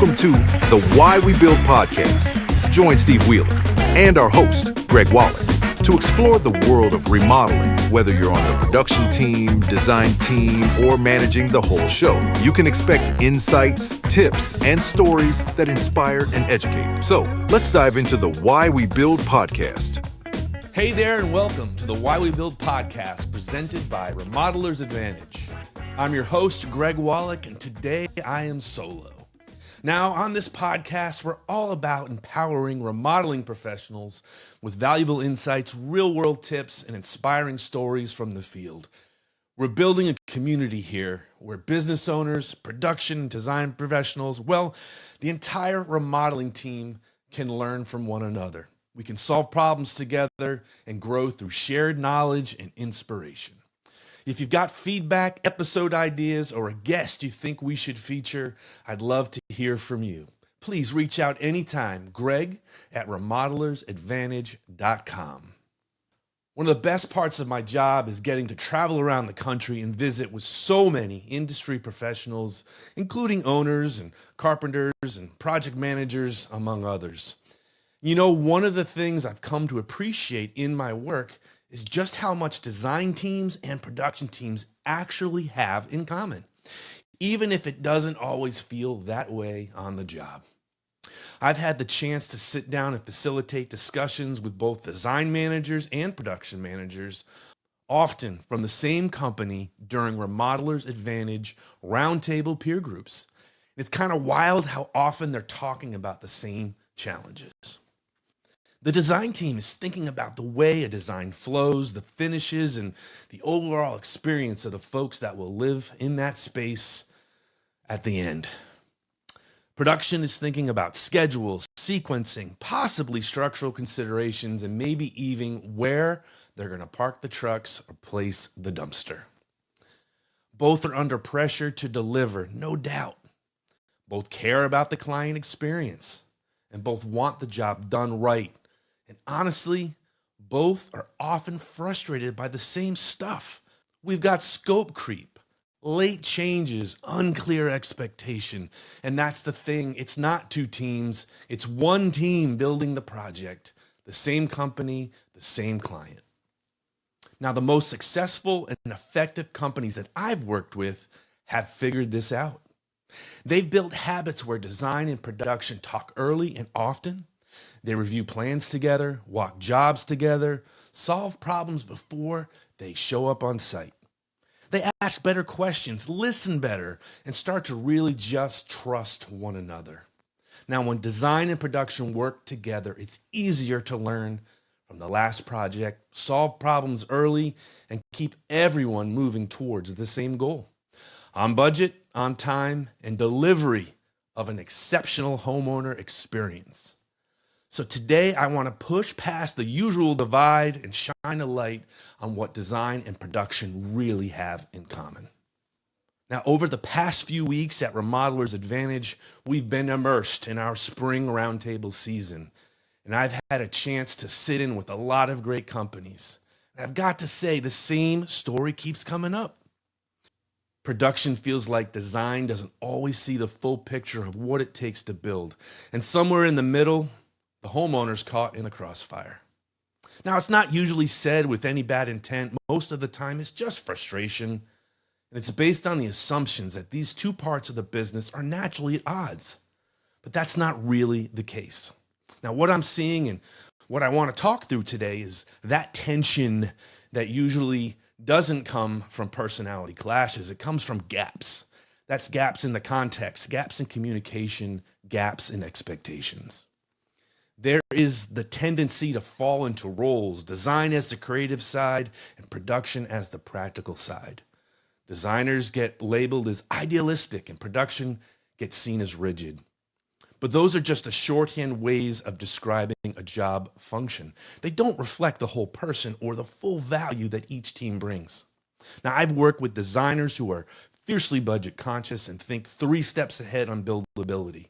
Welcome to the Why We Build podcast. Join Steve Wheeler and our host, Greg Woleck, to explore the world of remodeling. Whether you're on the production team, design team, or managing the whole show, you can expect insights, tips, and stories that inspire and educate. So let's dive into the Why We Build podcast. Hey there, and welcome to the Why We Build podcast presented by Remodelers Advantage. I'm your host, Greg Woleck, and today I am solo. Now, on this podcast, we're all about empowering remodeling professionals with valuable insights, real-world tips, and inspiring stories from the field. We're building a community here where business owners, production, and design professionals, the entire remodeling team can learn from one another. We can solve problems together and grow through shared knowledge and inspiration. If you've got feedback, episode ideas, or a guest you think we should feature, I'd love to hear from you. Please reach out anytime, greg@remodelersadvantage.com. One of the best parts of my job is getting to travel around the country and visit with so many industry professionals, including owners and carpenters and project managers, among others. You know, one of the things I've come to appreciate in my work is just how much design teams and production teams actually have in common, even if it doesn't always feel that way on the job. I've had the chance to sit down and facilitate discussions with both design managers and production managers, often from the same company during Remodelers Advantage Roundtable peer groups. It's kind of wild how often they're talking about the same challenges. The design team is thinking about the way a design flows, the finishes, and the overall experience of the folks that will live in that space at the end. Production is thinking about schedules, sequencing, possibly structural considerations, and maybe even where they're going to park the trucks or place the dumpster. Both are under pressure to deliver, no doubt. Both care about the client experience, and both want the job done right. And honestly, both are often frustrated by the same stuff. We've got scope creep, late changes, unclear expectation. And that's the thing. It's not two teams. It's one team building the project, the same company, the same client. Now, the most successful and effective companies that I've worked with have figured this out. They've built habits where design and production talk early and often. They review plans together, walk jobs together, solve problems before they show up on site. They ask better questions, listen better, and start to really just trust one another. Now, when design and production work together, it's easier to learn from the last project, solve problems early, and keep everyone moving towards the same goal. On budget, on time, and delivery of an exceptional homeowner experience. So today I want to push past the usual divide and shine a light on what design and production really have in common. Now, over the past few weeks at Remodelers Advantage, we've been immersed in our spring roundtable season, and I've had a chance to sit in with a lot of great companies. And I've got to say, the same story keeps coming up. Production feels like design doesn't always see the full picture of what it takes to build, and somewhere in the middle, the homeowner's caught in the crossfire. Now, it's not usually said with any bad intent. Most of the time, it's just frustration. And it's based on the assumptions that these two parts of the business are naturally at odds. But that's not really the case. Now, what I'm seeing and what I want to talk through today is that tension that usually doesn't come from personality clashes. It comes from gaps. That's gaps in the context, gaps in communication, gaps in expectations. There is the tendency to fall into roles, design as the creative side and production as the practical side. Designers get labeled as idealistic and production gets seen as rigid. But those are just a shorthand ways of describing a job function. They don't reflect the whole person or the full value that each team brings. Now, I've worked with designers who are fiercely budget conscious and think 3 steps ahead on buildability.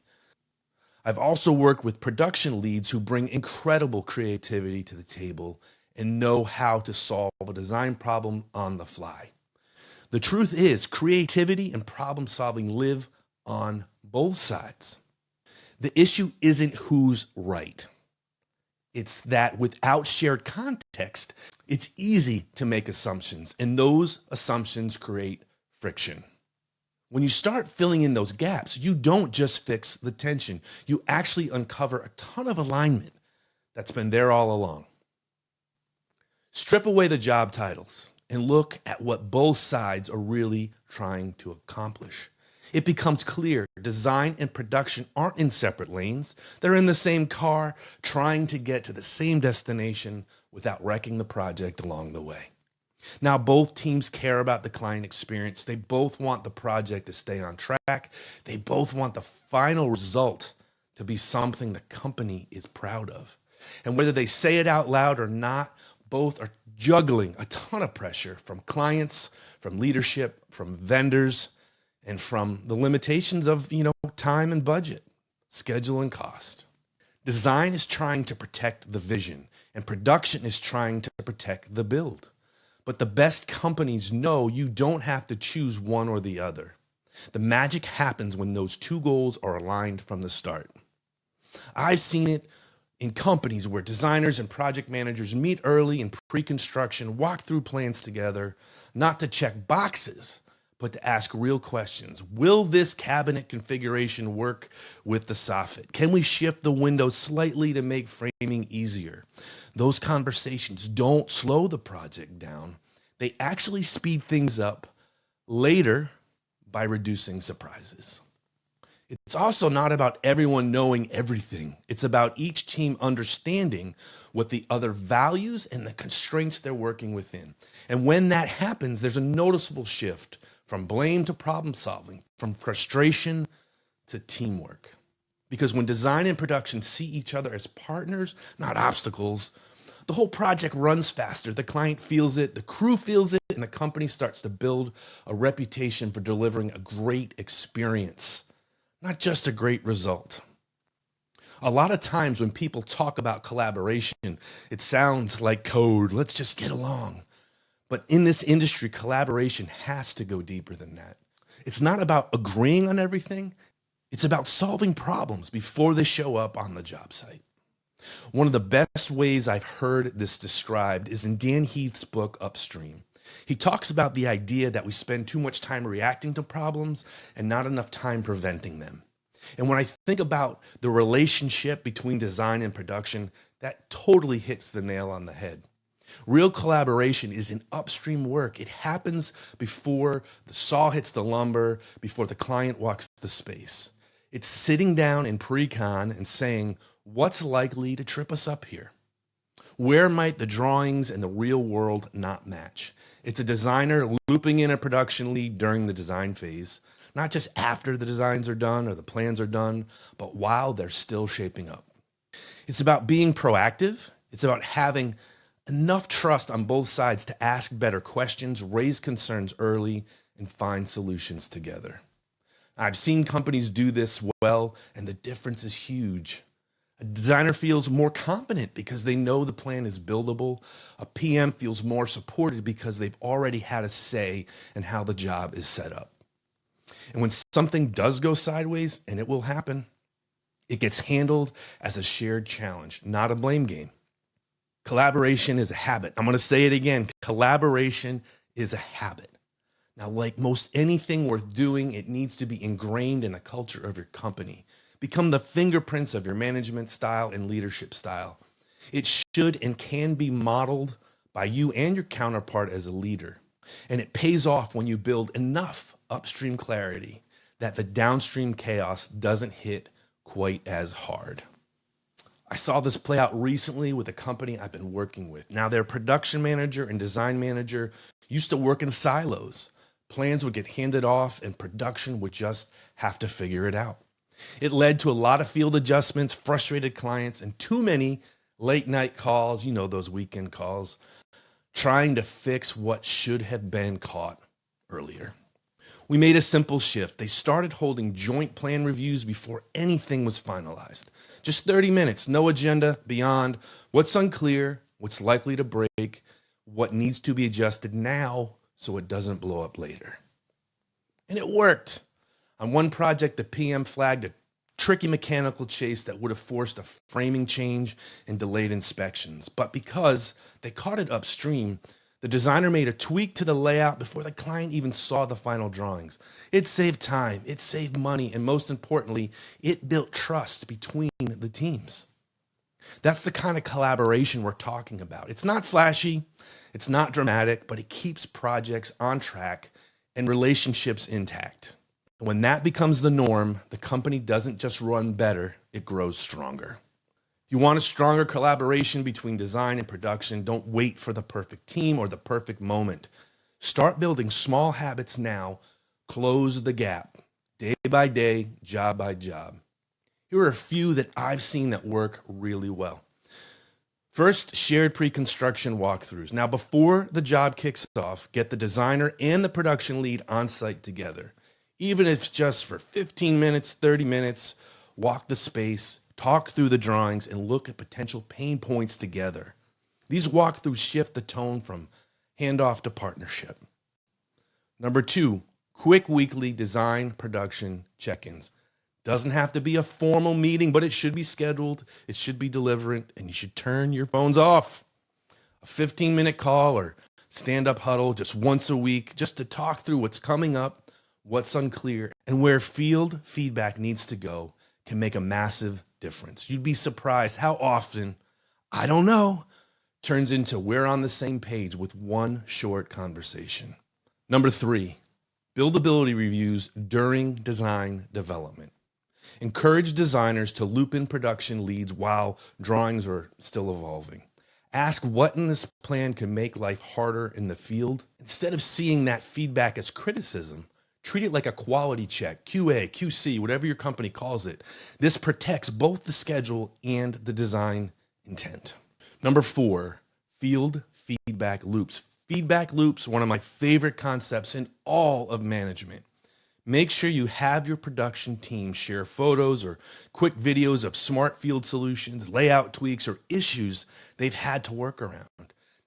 I've also worked with production leads who bring incredible creativity to the table and know how to solve a design problem on the fly. The truth is, creativity and problem solving live on both sides. The issue isn't who's right. It's that without shared context, it's easy to make assumptions, and those assumptions create friction. When you start filling in those gaps, you don't just fix the tension, you actually uncover a ton of alignment that's been there all along. Strip away the job titles and look at what both sides are really trying to accomplish. It becomes clear design and production aren't in separate lanes. They're in the same car, trying to get to the same destination without wrecking the project along the way. Now, both teams care about the client experience. They both want the project to stay on track. They both want the final result to be something the company is proud of. And whether they say it out loud or not, both are juggling a ton of pressure from clients, from leadership, from vendors, and from the limitations of, time and budget, schedule and cost. Design is trying to protect the vision, and production is trying to protect the build. But the best companies know you don't have to choose one or the other. The magic happens when those two goals are aligned from the start. I've seen it in companies where designers and project managers meet early in pre-construction, walk through plans together, not to check boxes, but to ask real questions. Will this cabinet configuration work with the soffit? Can we shift the window slightly to make framing easier? Those conversations don't slow the project down. They actually speed things up later by reducing surprises. It's also not about everyone knowing everything. It's about each team understanding what the other values and the constraints they're working within. And when that happens, there's a noticeable shift from blame to problem solving, from frustration to teamwork. Because when design and production see each other as partners, not obstacles, the whole project runs faster. The client feels it, the crew feels it, and the company starts to build a reputation for delivering a great experience, not just a great result. A lot of times when people talk about collaboration, it sounds like code. Let's just get along. But in this industry, collaboration has to go deeper than that. It's not about agreeing on everything. It's about solving problems before they show up on the job site. One of the best ways I've heard this described is in Dan Heath's book, Upstream. He talks about the idea that we spend too much time reacting to problems and not enough time preventing them. And when I think about the relationship between design and production, that totally hits the nail on the head. Real collaboration is in upstream work. It happens before the saw hits the lumber, before the client walks the space. It's sitting down in pre-con and saying, what's likely to trip us up here? Where might the drawings and the real world not match? It's a designer looping in a production lead during the design phase, not just after the designs are done or the plans are done, but while they're still shaping up. It's about being proactive. It's about having enough trust on both sides to ask better questions, raise concerns early, and find solutions together. I've seen companies do this well, and the difference is huge. A designer feels more confident because they know the plan is buildable. A PM feels more supported because they've already had a say in how the job is set up. And when something does go sideways, and it will happen, it gets handled as a shared challenge, not a blame game. Collaboration is a habit. I'm going to say it again. Collaboration is a habit. Now, like most anything worth doing, it needs to be ingrained in the culture of your company. Become the fingerprints of your management style and leadership style. It should and can be modeled by you and your counterpart as a leader. And it pays off when you build enough upstream clarity that the downstream chaos doesn't hit quite as hard. I saw this play out recently with a company I've been working with. Now, their production manager and design manager used to work in silos. Plans would get handed off and production would just have to figure it out. It led to a lot of field adjustments, frustrated clients, and too many late night calls, those weekend calls, trying to fix what should have been caught earlier. We made a simple shift. They started holding joint plan reviews before anything was finalized. Just 30 minutes, no agenda beyond what's unclear, what's likely to break, what needs to be adjusted now so it doesn't blow up later. And it worked. On one project, the PM flagged a tricky mechanical chase that would have forced a framing change and delayed inspections. But because they caught it upstream, the designer made a tweak to the layout before the client even saw the final drawings. It saved time, it saved money, and most importantly, it built trust between the teams. That's the kind of collaboration we're talking about. It's not flashy, it's not dramatic, but it keeps projects on track and relationships intact. When that becomes the norm, the company doesn't just run better, it grows stronger. If you want a stronger collaboration between design and production, don't wait for the perfect team or the perfect moment. Start building small habits now. Close the gap, day by day, job by job. Here are a few that I've seen that work really well. First, shared pre-construction walkthroughs. Now, before the job kicks off, get the designer and the production lead on site together. Even if it's just for 15 minutes, 30 minutes, walk the space, talk through the drawings, and look at potential pain points together. These walkthroughs shift the tone from handoff to partnership. Number 2, quick weekly design production check-ins. Doesn't have to be a formal meeting, but it should be scheduled, it should be deliberate, and you should turn your phones off. A 15-minute call or stand-up huddle just once a week, just to talk through what's coming up, what's unclear, and where field feedback needs to go, can make a massive difference. You'd be surprised how often, I don't know, turns into we're on the same page with one short conversation. Number 3, buildability reviews during design development. Encourage designers to loop in production leads while drawings are still evolving. Ask what in this plan can make life harder in the field. Instead of seeing that feedback as criticism, treat it like a quality check, QA, QC, whatever your company calls it. This protects both the schedule and the design intent. Number 4, field feedback loops. Feedback loops, one of my favorite concepts in all of management. Make sure you have your production team share photos or quick videos of smart field solutions, layout tweaks, or issues they've had to work around.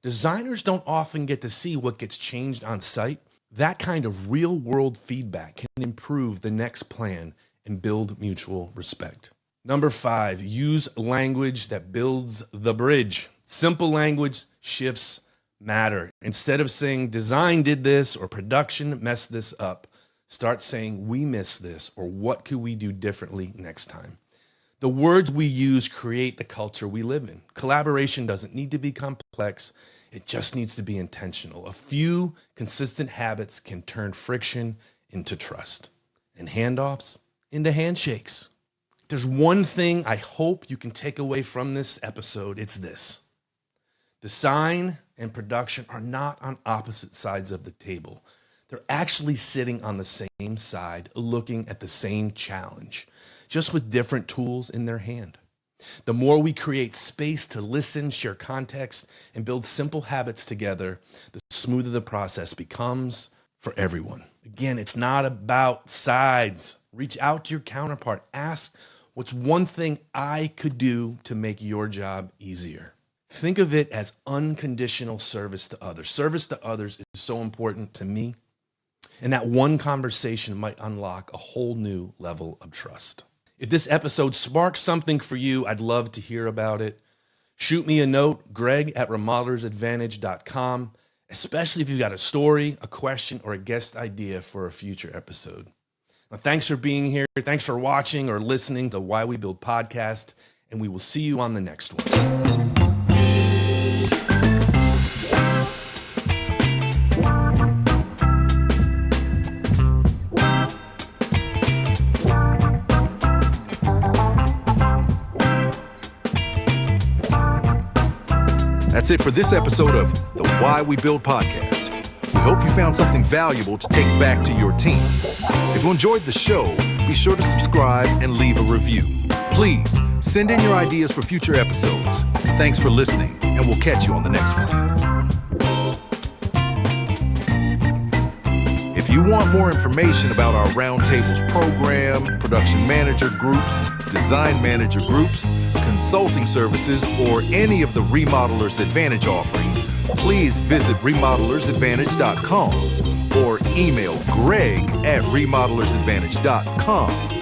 Designers don't often get to see what gets changed on site. That kind of real-world feedback can improve the next plan and build mutual respect. Number 5, use language that builds the bridge. Simple language shifts matter. Instead of saying design did this or production messed this up, start saying we missed this or what could we do differently next time. The words we use create the culture we live in. Collaboration doesn't need to be complex. It just needs to be intentional. A few consistent habits can turn friction into trust and handoffs into handshakes. If there's one thing I hope you can take away from this episode, it's this. Design and production are not on opposite sides of the table. They're actually sitting on the same side, looking at the same challenge, just with different tools in their hand. The more we create space to listen, share context, and build simple habits together, the smoother the process becomes for everyone. Again, it's not about sides. Reach out to your counterpart. Ask, what's one thing I could do to make your job easier? Think of it as unconditional service to others. Service to others is so important to me. And that one conversation might unlock a whole new level of trust. If this episode sparks something for you, I'd love to hear about it. Shoot me a note, greg@remodelersadvantage.com, especially if you've got a story, a question, or a guest idea for a future episode. Now, thanks for being here. Thanks for watching or listening to Why We Build Podcast, and we will see you on the next one. That's it for this episode of the Why We Build podcast. We hope you found something valuable to take back to your team. If you enjoyed the show, be sure to subscribe and leave a review. Please send in your ideas for future episodes. Thanks for listening, and we'll catch you on the next one. If you want more information about our Roundtables program, production manager groups, design manager groups, consulting services, or any of the Remodelers Advantage offerings, please visit remodelersadvantage.com or email greg@remodelersadvantage.com.